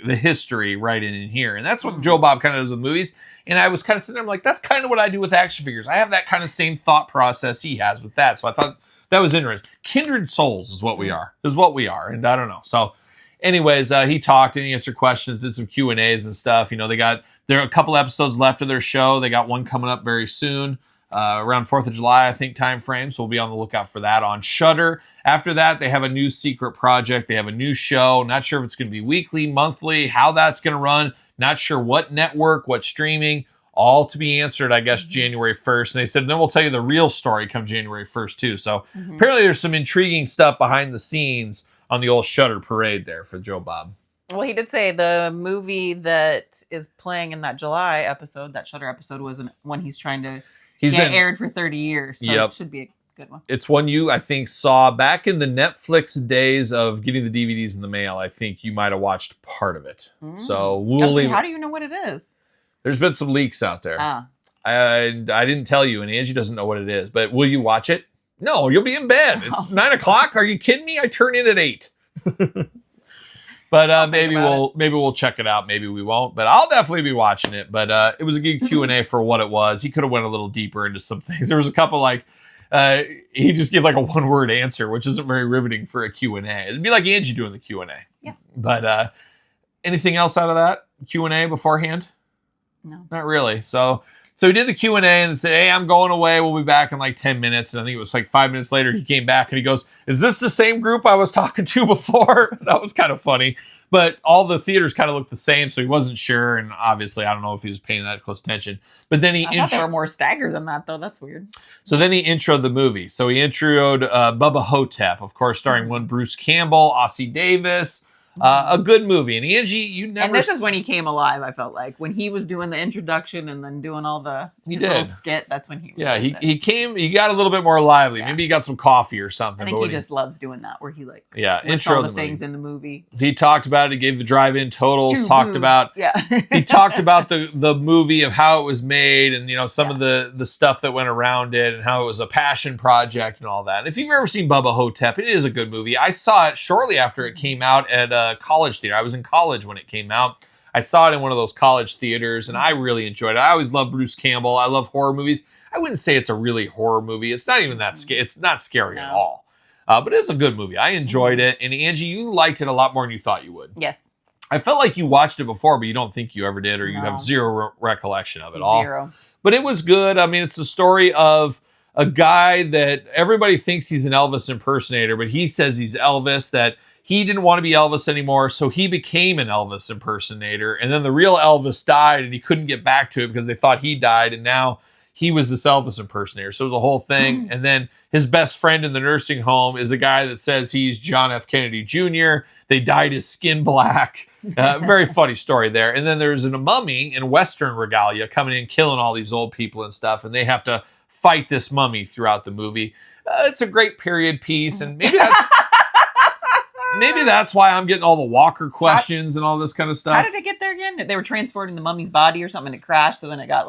the history right in here. And that's what Joe Bob kind of does with movies. And I was kind of sitting there, I'm like, that's kind of what I do with action figures. I have that kind of same thought process he has with that. So I thought that was interesting. Kindred souls is what we are. And I don't know. So anyways, he talked and he answered questions, did some Q&As and stuff. There are a couple episodes left of their show. They got one coming up very soon, around 4th of July, I think, time frame. So we'll be on the lookout for that on Shudder. After that, they have a new secret project. They have a new show. Not sure if it's going to be weekly, monthly, how that's going to run. Not sure what network, what streaming. All to be answered, I guess, January 1st. And they said, then we'll tell you the real story come January 1st, too. So apparently there's some intriguing stuff behind the scenes on the old Shudder parade there for Joe Bob. Well, he did say the movie that is playing in that July episode, that Shudder episode, was one he's trying to get aired for 30 years. So it should be a good one. It's one you, I think, saw back in the Netflix days of getting the DVDs in the mail. I think you might have watched part of it. So how do you know what it is? There's been some leaks out there. I didn't tell you, and Angie doesn't know what it is. But will you watch it? No, you'll be in bed. It's 9 o'clock. Are you kidding me? I turn in at 8. But maybe we'll check it out. Maybe we won't. But I'll definitely be watching it. But it was a good Q&A for what it was. He could have went a little deeper into some things. There was a couple he just gave like a one-word answer, which isn't very riveting for a Q&A. It'd be like Angie doing the Q&A. Yeah. But anything else out of that Q&A beforehand? No. Not really. So he did the Q&A and said, hey, I'm going away. We'll be back in like 10 minutes. And I think it was like 5 minutes later, he came back and he goes, is this the same group I was talking to before? That was kind of funny. But all the theaters kind of looked the same, so he wasn't sure. And obviously, I don't know if he was paying that close attention. But then I thought they were more staggered than that, though. That's weird. So then he introed the movie. So he introed Bubba Hotep, of course, starring one Bruce Campbell, Ossie Davis. A good movie. And Angie, you never... And this is when he came alive, I felt like. When he was doing the introduction and then doing all the little skit, that's when he... Yeah, he got a little bit more lively. Yeah. Maybe he got some coffee or something. I think he just loves doing that, where he intro all the things in the movie. He talked about it. He gave the drive-in totals. He talked about the movie, of how it was made, and some of the stuff that went around it, and how it was a passion project and all that. And if you've ever seen Bubba Hotep, it is a good movie. I saw it shortly after it came out at college theater. I was in college when it came out. I saw it in one of those college theaters, and I really enjoyed it. I always love Bruce Campbell. I love horror movies. I wouldn't say it's a really horror movie. It's not even that scary. It's not scary at all. But it's a good movie. I enjoyed it. And Angie, you liked it a lot more than you thought you would. Yes. I felt like you watched it before, but you don't think you ever did, or you have zero recollection of it all. Zero. But it was good. I mean, it's the story of a guy that everybody thinks he's an Elvis impersonator, but he says he's Elvis, that he didn't want to be Elvis anymore, so he became an Elvis impersonator. And then the real Elvis died, and he couldn't get back to it because they thought he died, and now he was this Elvis impersonator. So it was a whole thing. And then his best friend in the nursing home is a guy that says he's John F. Kennedy Jr. They dyed his skin black. Very funny story there. And then there's a mummy in Western regalia coming in, killing all these old people and stuff, and they have to fight this mummy throughout the movie. It's a great period piece, and maybe that's why I'm getting all the Walker questions and all this kind of stuff. How did it get there again? They were transporting the mummy's body or something, and it crashed, so then it got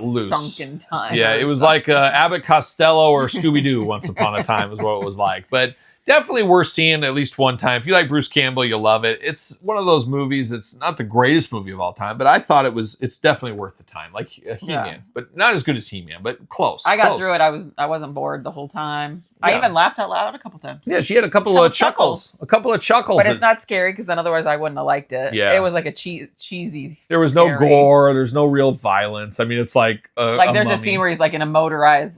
loose. Sunk in time. Yeah, it was like Abbott Costello or Scooby-Doo once upon a time is what it was like. But definitely worth seeing at least one time. If you like Bruce Campbell, you'll love it. It's one of those movies. It's not the greatest movie of all time, but I thought it's definitely worth the time. Like He-Man, but not as good as He-Man, but close. I got through it. I wasn't bored the whole time. Yeah. I even laughed out loud a couple times. Yeah, she had a couple of chuckles. A couple of chuckles. But it's not scary, because then otherwise I wouldn't have liked it. Yeah. It was like a cheesy. There was no gore. There's no real violence. I mean, it's like there's a scene where he's like in a motorized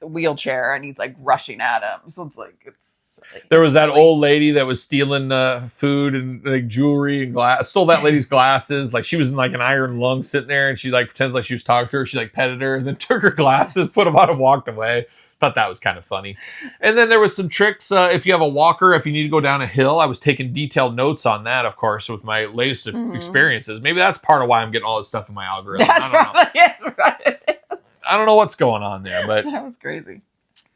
wheelchair and he's like rushing at him. So it's like there was that old lady that was stealing food and like jewelry and glass. Stole that lady's glasses. Like she was in like an iron lung sitting there, and she like pretends like she was talking to her. She like petted her and then took her glasses, put them on, and walked away. Thought that was kind of funny. And then there was some tricks. If you have a walker, if you need to go down a hill, I was taking detailed notes on that, of course, with my latest experiences. Maybe that's part of why I'm getting all this stuff in my algorithm. That's right. I don't know what's going on there, but that was crazy.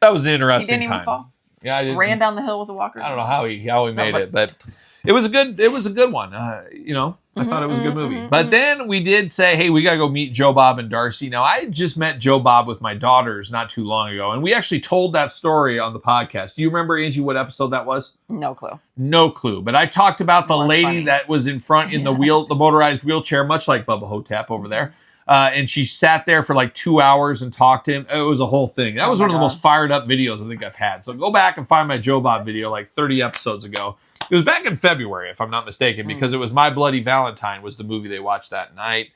That was an interesting He didn't time. even fall. Yeah, I didn't. Ran down the hill with a walker. I don't know how he made it, but it was a good one. I thought it was a good movie. But then we did say, hey, we got to go meet Joe Bob and Darcy. Now, I just met Joe Bob with my daughters not too long ago, and we actually told that story on the podcast. Do you remember, Angie, what episode that was? No clue. No clue. But I talked about the lady funny. that was in front in the motorized wheelchair, much like Bubba Hotep over there. And she sat there for like 2 hours and talked to him. It was a whole thing. That was one of the most fired up videos I think I've had. So go back and find my Joe Bob video like 30 episodes ago. It was back in February, if I'm not mistaken, because it was My Bloody Valentine was the movie they watched that night.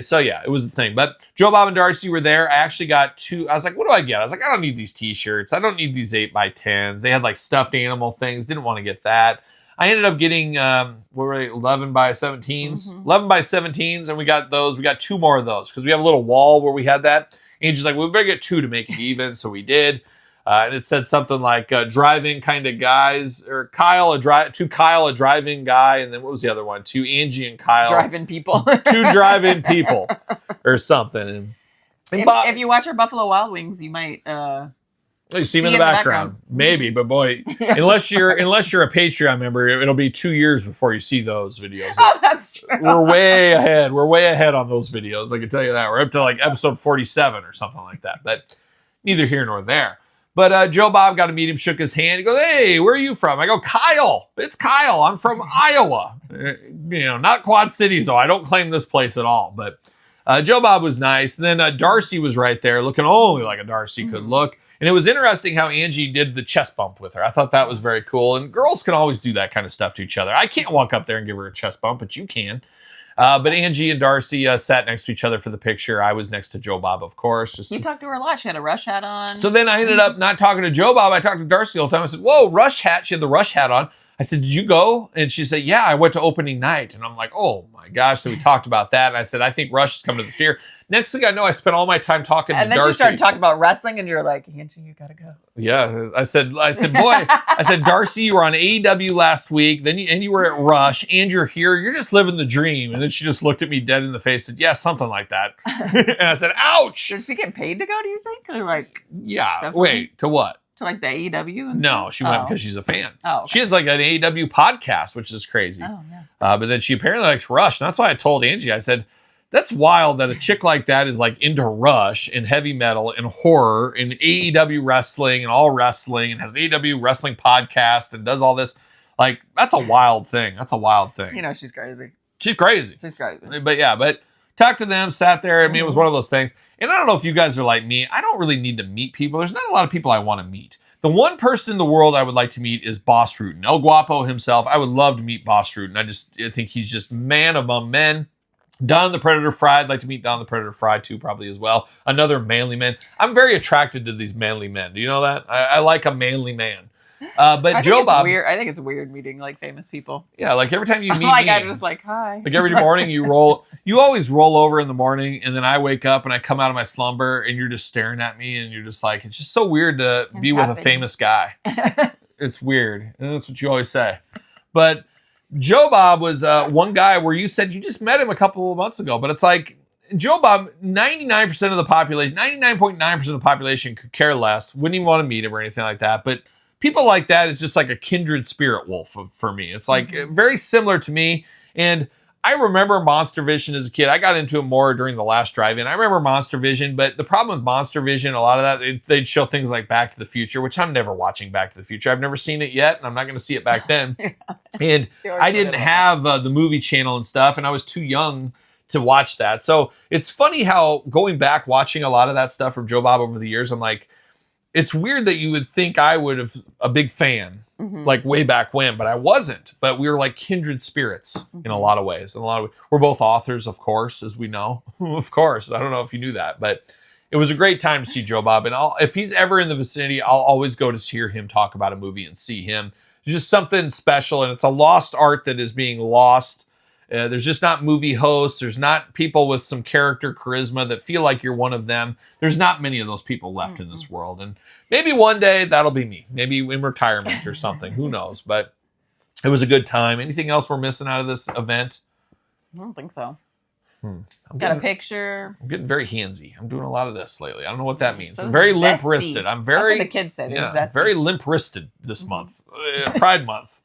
So yeah, it was the thing. But Joe Bob and Darcy were there. I actually got two. I was like, what do I get? I was like, I don't need these t-shirts. I don't need these 8x10s. They had like stuffed animal things. Didn't want to get that. I ended up getting, 11 by 17s? 11 by 17s, and we got those. We got two more of those because we have a little wall where we had that. Angie's like, we better get two to make it even, so we did. And it said something like driving kind of guys, or Kyle, a driving guy, and then what was the other one? To Angie and Kyle. Driving people. Two driving people, or something. And if you watch our Buffalo Wild Wings, you might... you see him in the background. Maybe, but boy, unless you're a Patreon member, it'll be 2 years before you see those videos. Oh, that's true. We're way ahead. We're way ahead on those videos. I can tell you that. We're up to like episode 47 or something like that. But neither here nor there. But Joe Bob got to meet him, shook his hand. He goes, hey, where are you from? I go, Kyle. It's Kyle. I'm from Iowa. Not Quad Cities, though. I don't claim this place at all. But Joe Bob was nice. And then Darcy was right there, looking only like a Darcy could look. And it was interesting how Angie did the chest bump with her. I thought that was very cool. And girls can always do that kind of stuff to each other. I can't walk up there and give her a chest bump, but you can. But Angie and Darcy sat next to each other for the picture. I was next to Joe Bob, of course. You talked to her a lot. She had a Rush hat on. So then I ended up not talking to Joe Bob. I talked to Darcy all the time. I said, whoa, Rush hat. She had the Rush hat on. I said, did you go? And she said, yeah, I went to opening night. And I'm like, oh my gosh. So we talked about that. And I said, I think Rush is coming to the theater. Next thing I know, I spent all my time talking to Darcy. And then she started talking about wrestling, and you're like, Angie, you gotta go. Yeah. I said, boy, Darcy, you were on AEW last week. Then you were at Rush, and you're here. You're just living the dream. And then she just looked at me dead in the face and said, yeah, something like that. And I said, ouch. Did she get paid to go, do you think? Or like, yeah. definitely? Wait, to what? To like the AEW? No, she went because she's a fan. Oh, okay. She has like an AEW podcast, which is crazy. Oh, yeah. But then she apparently likes Rush. And that's why I told Angie, I said, that's wild that a chick like that is like into Rush and heavy metal and horror and AEW wrestling and all wrestling and has an AEW wrestling podcast and does all this. Like, that's a wild thing. That's a wild thing. She's crazy. She's crazy. She's crazy. But talked to them, sat there. I mean, it was one of those things. And I don't know if you guys are like me. I don't really need to meet people. There's not a lot of people I want to meet. The one person in the world I would like to meet is Boss Rutan. El Guapo himself. I would love to meet Boss Rutan. I think he's just man among men. Don the Predator Fry. I'd like to meet Don the Predator Fry too, probably as well. Another manly man. I'm very attracted to these manly men. Do you know that? I like a manly man. But Joe Bob. I think it's weird meeting like famous people. Yeah, like every time you meet like me, I'm just like, hi. Like every morning you always roll over in the morning, and then I wake up and I come out of my slumber and you're just staring at me and you're just like, it's just so weird to be with a famous guy. It's weird. And that's what you always say. But Joe Bob was one guy where you said you just met him a couple of months ago, but it's like Joe Bob, 99% of the population, 99.9% of the population could care less, wouldn't even want to meet him or anything like that. But people like that is just like a kindred spirit wolf for me. It's like very similar to me. And I remember Monster Vision as a kid. I got into it more during the last drive-in. I remember Monster Vision, but the problem with Monster Vision, a lot of that, they'd show things like Back to the Future, which I'm never watching Back to the Future. I've never seen it yet, and I'm not going to see it back then. And I didn't have the movie channel and stuff, and I was too young to watch that. So it's funny how going back, watching a lot of that stuff from Joe Bob over the years, I'm like, it's weird that you would think I would have a big fan, like way back when, but I wasn't. But we were like kindred spirits in a lot of ways. We're both authors, of course, as we know. Of course. I don't know if you knew that, but it was a great time to see Joe Bob. And if he's ever in the vicinity, I'll always go to hear him talk about a movie and see him. It's just something special, and it's a lost art that is being lost. There's just not movie hosts. There's not people with some character charisma that feel like you're one of them. There's not many of those people left in this world. And maybe one day that'll be me. Maybe in retirement or something. Who knows? But it was a good time. Anything else we're missing out of this event? I don't think so. I'm Got a picture. I'm getting very handsy. I'm doing a lot of this lately. I don't know what that means. So I'm very zesty. limp-wristed. I'm very... That's what the kids said. Yeah, Zesty. very limp-wristed this month. Pride month.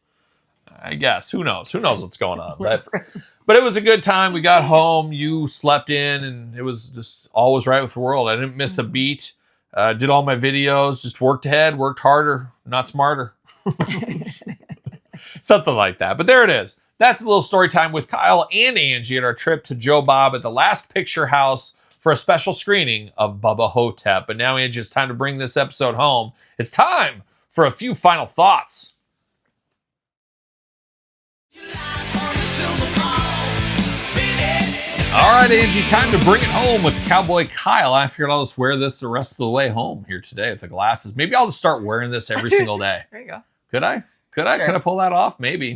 I guess. Who knows? Who knows what's going on? But it was a good time. We got home. You slept in, and it was just all was right with the world. I didn't miss a beat. Did all my videos. Just worked ahead, worked harder, not smarter. Something like that. But there it is. That's a little story time with Kyle and Angie at our trip to Joe Bob at the Last Picture House for a special screening of Bubba Hotep. But now, Angie, it's time to bring this episode home. It's time for a few final thoughts. All right, Angie, time to bring it home with Cowboy Kyle. I figured I'll just wear this the rest of the way home here today with the glasses. Maybe I'll just start wearing this every single day. There you go. Could I? Sure. Could I pull that off? Maybe.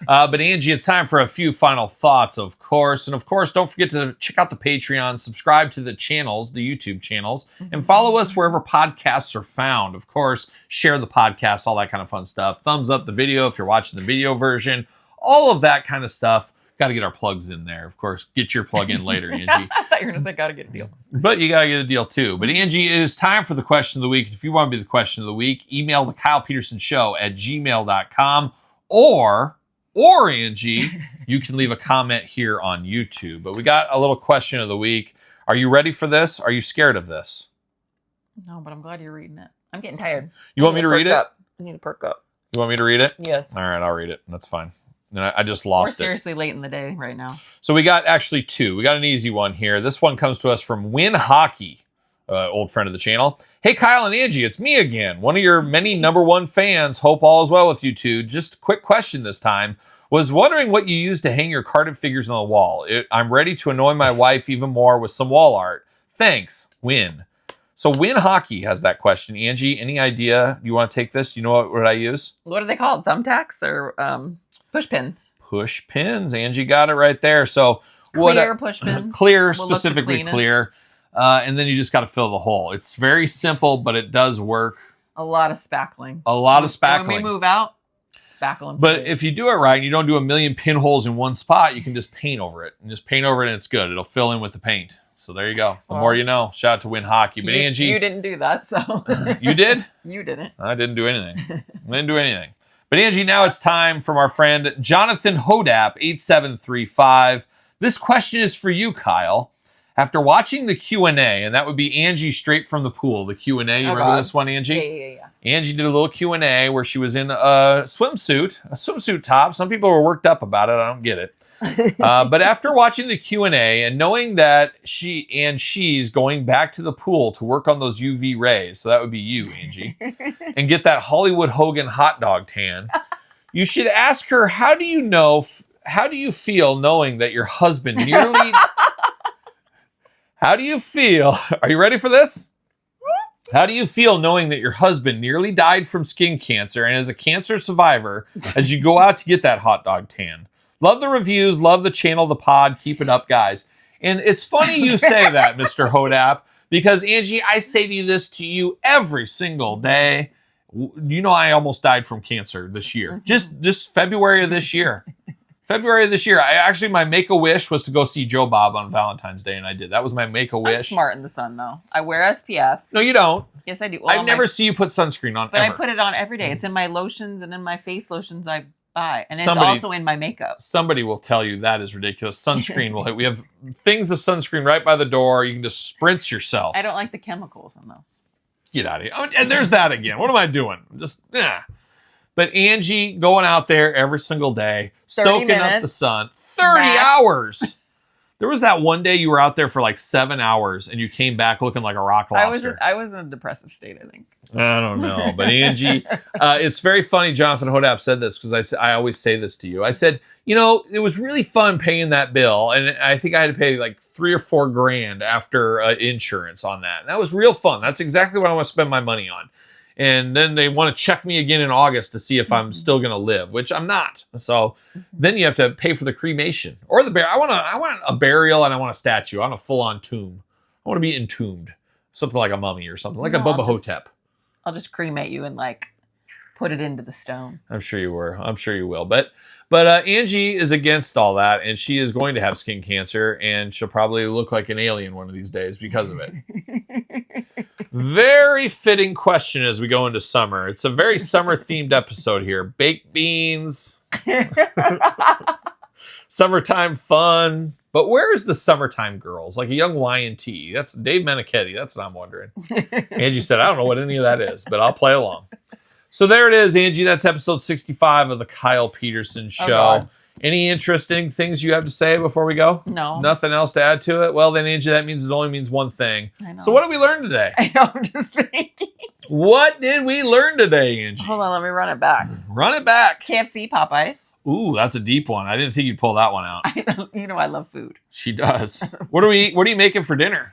But Angie, it's time for a few final thoughts, of course. And of course, don't forget to check out the Patreon, subscribe to the channels, the YouTube channels, and follow us wherever podcasts are found. Of course, share the podcast, all that kind of fun stuff. Thumbs up the video if you're watching the video version. All of that kind of stuff. Got to get our plugs in there. Of course, get your plug in later, Angie. I thought you were going to say, got to get a deal. But you got to get a deal too. But Angie, it is time for the question of the week. If you want to be the question of the week, email the Kyle Peterson Show at gmail.com. Or Angie, you can leave a comment here on YouTube. But we got a little question of the week. Are you ready for this? Are you scared of this? No, but I'm glad you're reading it. I'm getting tired. You want me to read it? I need to perk up. You want me to read it? Yes. All right, I'll read it. That's fine. And I just lost We're seriously late in the day right now. So we got actually two. We got an easy one here. This one comes to us from Win Hockey, old friend of the channel. Hey, Kyle and Angie, it's me again. One of your many #1 fans. Hope all is well with you two. Just a quick question this time. Was wondering what you use to hang your carded figures on the wall. I'm ready to annoy my wife even more with some wall art. Thanks, Win. So Win Hockey has that question. Angie, any idea you want to take this? You know what I use? What are they called? Thumbtacks or push pins? Push pins. Angie got it right there. So clear push pins. Clear, will specifically clear. And then you just got to fill the hole. It's very simple, but it does work. A lot of spackling. When we move out, spackling. But if you do it right, and you don't do a million pinholes in one spot, you can just paint over it. And just paint over it and it's good. It'll fill in with the paint. So there you go. The more you know. Shout out to Win Hockey. But Angie. You didn't do that, so. You did? You didn't. I didn't do anything. But Angie, now it's time from our friend Jonathan Hodap, 8735. This question is for you, Kyle. After watching the Q&A, and that would be Angie straight from the pool, the Q&A. You remember this one, Angie? Yeah. Angie did a little Q&A where she was in a swimsuit top. Some people were worked up about it. I don't get it. But after watching the Q&A and knowing that she's going back to the pool to work on those UV rays, so that would be you, Angie, and get that Hollywood Hogan hot dog tan, you should ask her, how do you feel knowing that your husband nearly... How do you feel? Are you ready for this? How do you feel knowing that your husband nearly died from skin cancer and is a cancer survivor as you go out to get that hot dog tan? Love the reviews, love the channel, the pod. Keep it up, guys. And it's funny you say that, Mr. Hodap, because, Angie, I say this to you every single day. You know I almost died from cancer this year. Just February of this year. My Make-A-Wish was to go see Joe Bob on Valentine's Day, and I did. That was my Make-A-Wish. I'm smart in the sun, though. I wear SPF. No, you don't. Yes, I do. Well, I've never seen you put sunscreen on, but ever. I put it on every day. It's in my lotions and in my face lotions I buy. And it's also in my makeup. Somebody will tell you that is ridiculous. Sunscreen will hit. We have things of sunscreen right by the door. You can just spritz yourself. I don't like the chemicals in those. Get out of here. Oh, and there's that again. What am I doing? But Angie going out there every single day, soaking up the sun. 30 hours. There was that one day you were out there for like 7 hours and you came back looking like a rock lobster. I was in a depressive state, I think. I don't know. But Angie, it's very funny. Jonathan Hodap said this because I always say this to you. I said, it was really fun paying that bill. And I think I had to pay like $3 or $4 grand after insurance on that. And that was real fun. That's exactly what I want to spend my money on. And then they want to check me again in August to see if I'm still going to live, which I'm not. So then you have to pay for the cremation or the burial. I want a burial and I want a statue. I want a full-on tomb. I want to be entombed. Something like a mummy or something, like a Bubba Hotep. I'll just cremate you and put it into the stone. I'm sure you were. I'm sure you will. But Angie is against all that, and she is going to have skin cancer, and she'll probably look like an alien one of these days because of it. Very fitting question as we go into summer. It's a very summer-themed episode here. Baked beans. Summertime fun. But where is the summertime girls? Like a young Y&T. That's Dave Meniketti. That's what I'm wondering. Angie said, I don't know what any of that is, but I'll play along. So there it is, Angie. That's episode 65 of the Kyle Peterson Show. Oh, any interesting things you have to say before we go? No. Nothing else to add to it? Well, then, Angie, that means it only means one thing. I know. So what did we learn today? I know, I'm just thinking. What did we learn today, Angie? Hold on, let me run it back. Run it back. KFC, Popeyes. Ooh, that's a deep one. I didn't think you'd pull that one out. I love food. She does. What are you making for dinner?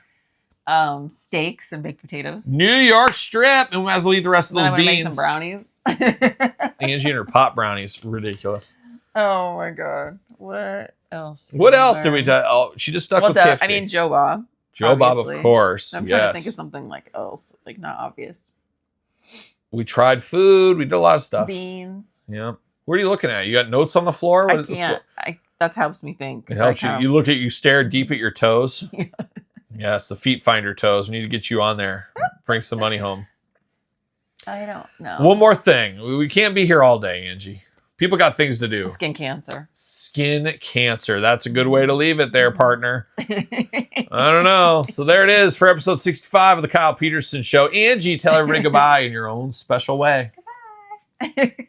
Steaks and baked potatoes. New York strip, and we might as well eat the rest of Then those I'm gonna beans. make some brownies. Angie and her pot brownies, ridiculous. Oh my god, what else? What else did we do? Oh, she just stuck with KFC. Joe Bob. Joe Bob, obviously. of course. I'm trying to yes. think of something else, not obvious. We tried food. We did a lot of stuff. Beans. Yeah. What are you looking at? You got notes on the floor? What I is this can't. That helps me think. It helps you. You stare deep at your toes. Yeah. Yes, the feet finder toes. We need to get you on there. Bring some money home. I don't know. One more thing. We can't be here all day, Angie. People got things to do. Skin cancer. Skin cancer. That's a good way to leave it there, partner. I don't know. So there it is for episode 65 of the Kyle Peterson Show. Angie, tell everybody goodbye in your own special way. Goodbye.